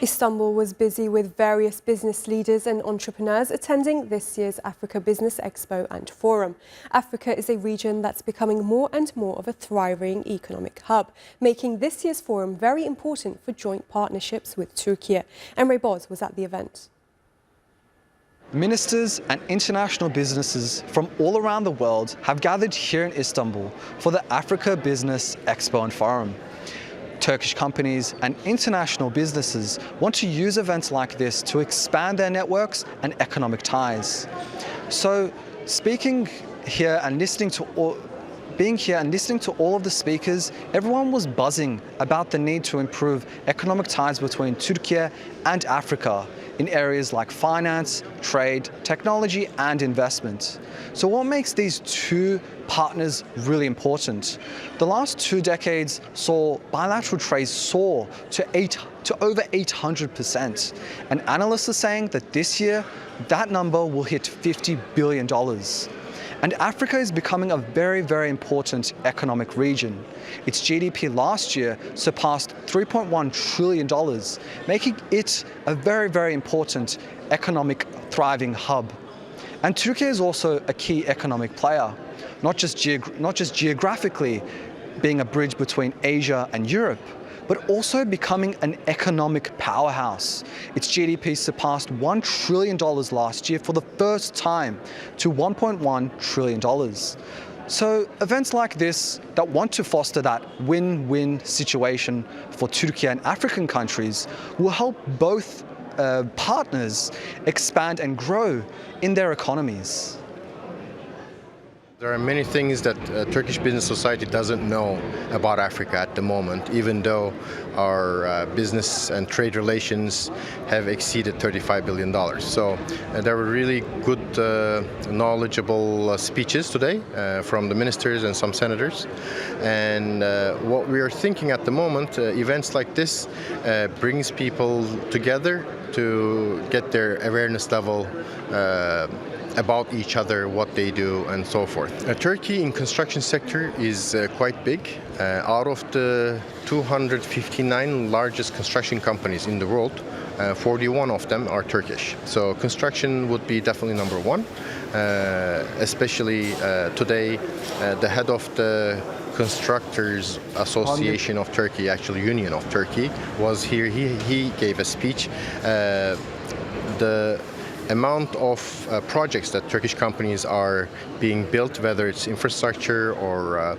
Istanbul was busy with various business leaders and entrepreneurs attending this year's Africa Business Expo and Forum. Africa is a region that's becoming more and more of a thriving economic hub, making this year's forum very important for joint partnerships with Turkey. Emre Boz was at the event. Ministers and international businesses from all around the world have gathered here in Istanbul for the Africa Business Expo and Forum. Turkish companies and international businesses want to use events like this to expand their networks and economic ties. So being here and listening to all of the speakers, everyone was buzzing about the need to improve economic ties between Turkey and Africa in areas like finance, trade, technology and investment. So what makes these two partners really important? The last 2 decades saw bilateral trade soar to over 800%. And analysts are saying that this year, that number will hit $50 billion. And Africa is becoming a very, very important economic region. Its GDP last year surpassed $3.1 trillion, making it a very, very important economic thriving hub. And Turkey is also a key economic player, not just geographically being a bridge between Asia and Europe, but also becoming an economic powerhouse. Its GDP surpassed $1 trillion last year for the first time to $1.1 trillion. So events like this that want to foster that win-win situation for Turkey and African countries will help both partners expand and grow in their economies. There are many things that Turkish business society doesn't know about Africa at the moment, even though our business and trade relations have exceeded $35 billion. So there were really good, knowledgeable speeches today from the ministers and some senators. And what we are thinking at the moment, events like this brings people together to get their awareness level about each other, what they do, and so forth. Turkey in construction sector is quite big. Out of the 259 largest construction companies in the world, 41 of them are Turkish. So construction would be definitely number one. Especially today, the head of the Constructors Association of Turkey, actually Union of Turkey, was here. He gave a speech. The amount of projects that Turkish companies are being built, whether it's infrastructure or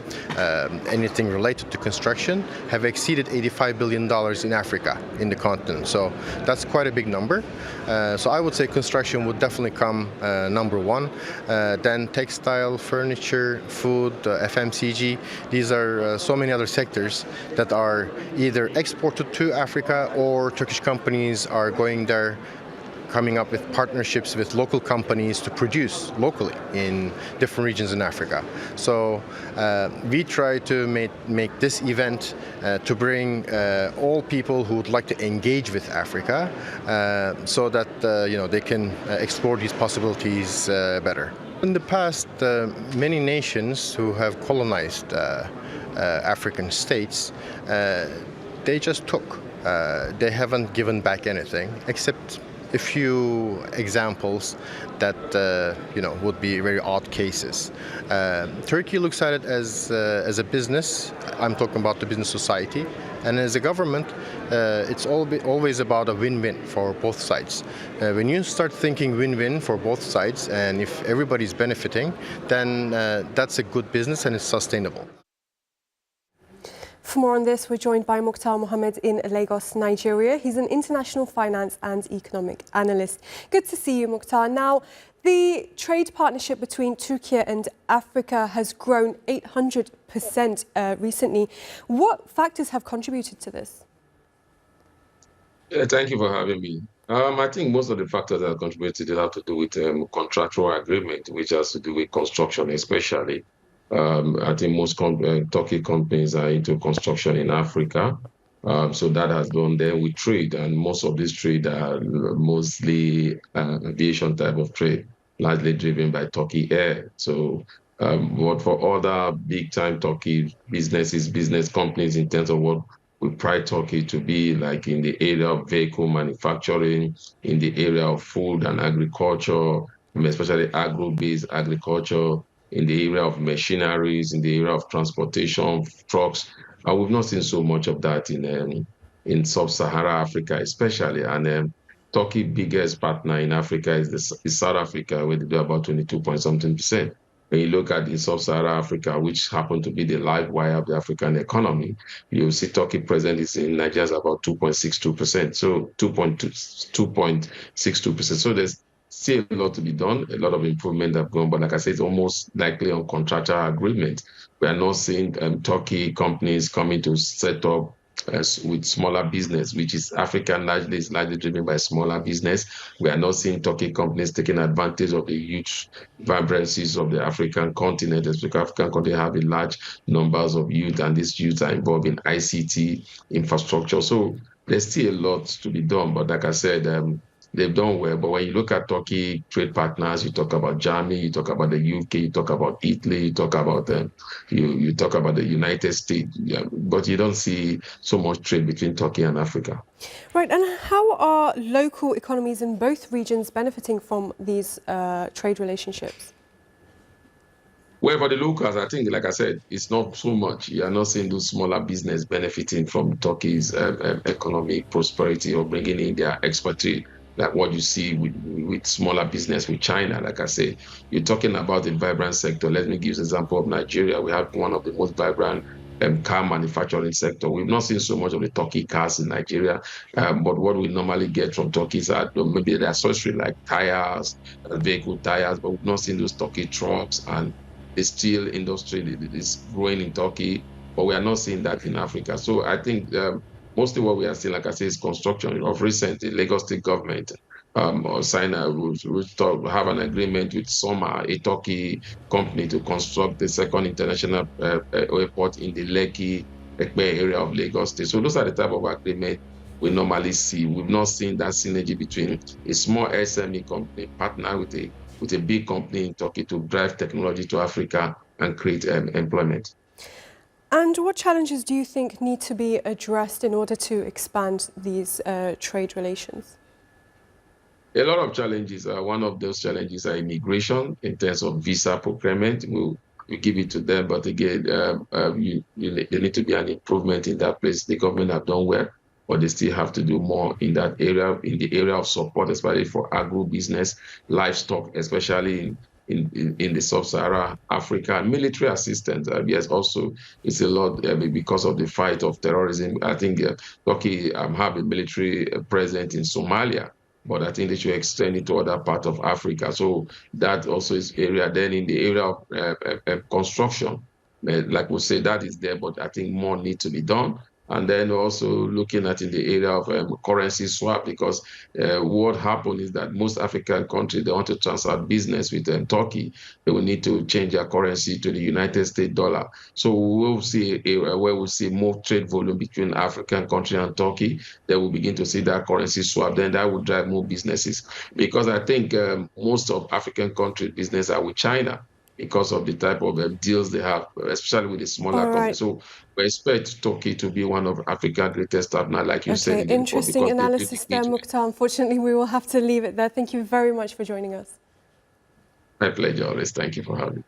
anything related to construction, have exceeded $85 billion in Africa, in the continent. So that's quite a big number. So I would say construction would definitely come number one. Then textile, furniture, food, FMCG. These are so many other sectors that are either exported to Africa or Turkish companies are going there, coming up with partnerships with local companies to produce locally in different regions in Africa. So we try to make this event to bring all people who would like to engage with Africa so that they can explore these possibilities better. In the past, many nations who have colonized African states, they just took. They haven't given back anything except a few examples that would be very odd cases. Turkey looks at it as a business. I'm talking about the business society, and as a government, it's always about a win-win for both sides. When you start thinking win-win for both sides, and if everybody's benefiting, then that's a good business and it's sustainable. For more on this, we're joined by Mukhtar Mohammed in Lagos, Nigeria. He's an international finance and economic analyst. Good to see you, Mukhtar. Now, the trade partnership between Turkey and Africa has grown 800% recently. What factors have contributed to this? Thank you for having me. I think most of the factors that have contributed have to do with contractual agreement, which has to do with construction, especially. I think most Turkey companies are into construction in Africa. So that has done then with trade, and most of this trade are mostly aviation type of trade, largely driven by Turkey Air. So but for other big time Turkey business companies in terms of what we pride Turkey to be like in the area of vehicle manufacturing, in the area of food and agriculture, especially agro-based agriculture, in the area of machineries, in the area of transportation, trucks. We've not seen so much of that in sub-Saharan Africa, especially. And Turkey biggest partner in Africa is South Africa, where they do about 22 point something percent. When you look at in sub-Saharan Africa, which happen to be the live wire of the African economy, you see Turkey present is in Nigeria is about 2.62%, so 2.62%. So there's still a lot to be done, a lot of improvement have gone, but like I said, it's almost likely on contractual agreement. We are not seeing Turkey companies coming to set up with smaller business, which is African largely is largely driven by smaller business. We are not seeing Turkey companies taking advantage of the huge vibrancies of the African continent. As the African continent have a large numbers of youth, and these youth are involved in ICT infrastructure. So there's still a lot to be done. But like I said, they've done well. But when you look at Turkey trade partners, you talk about Germany, you talk about the UK, you talk about Italy, you talk about you talk about the United States, but you don't see so much trade between Turkey and Africa. Right, and how are local economies in both regions benefiting from these trade relationships? Well, for the locals, I think, like I said, it's not so much. You are not seeing those smaller business benefiting from Turkey's economic prosperity or bringing in their expertise, like what you see with smaller business with China. Like I said, you're talking about the vibrant sector. Let me give you an example of Nigeria. We have one of the most vibrant car manufacturing sector. We've not seen so much of the Turkey cars in Nigeria, but what we normally get from Turkey is maybe the accessory like tires, vehicle tires, but we've not seen those Turkey trucks, and the steel industry is growing in Turkey, but we are not seeing that in Africa. So I think mostly what we are seeing, like I say, is construction. Of recent, the Lagos State government or sign have an agreement with Soma, a Turkey company, to construct the second international airport in the Lekki area of Lagos State. So those are the type of agreement we normally see. We've not seen that synergy between a small SME company partner with a big company in Turkey to drive technology to Africa and create employment. And what challenges do you think need to be addressed in order to expand these trade relations? A lot of challenges. One of those challenges are immigration in terms of visa procurement. We give it to them, but again, there need to be an improvement in that place. The government have done well, but they still have to do more in that area, in the area of support, especially for agro-business, livestock, especially in the sub-Saharan Africa. Military assistance, yes, also it's a lot because of the fight of terrorism. I think Turkey have a military presence in Somalia, but I think they should extend it to other parts of Africa. So that also is area. Then in the area of construction, like we say, that is there, but I think more needs to be done. And then also looking at in the area of currency swap, because what happened is that most African countries, they want to transfer business with Turkey. They will need to change their currency to the United States dollar. So we'll see an area where we'll see more trade volume between African country and Turkey. They will begin to see that currency swap. Then that will drive more businesses. Because I think most of African country business are with China, because of the type of deals they have, especially with the smaller companies. So we expect Turkey to be one of Africa's greatest partners, like you said. Okay, interesting analysis there, Mukhtar. Unfortunately, we will have to leave it there. Thank you very much for joining us. My pleasure, always. Thank you for having me.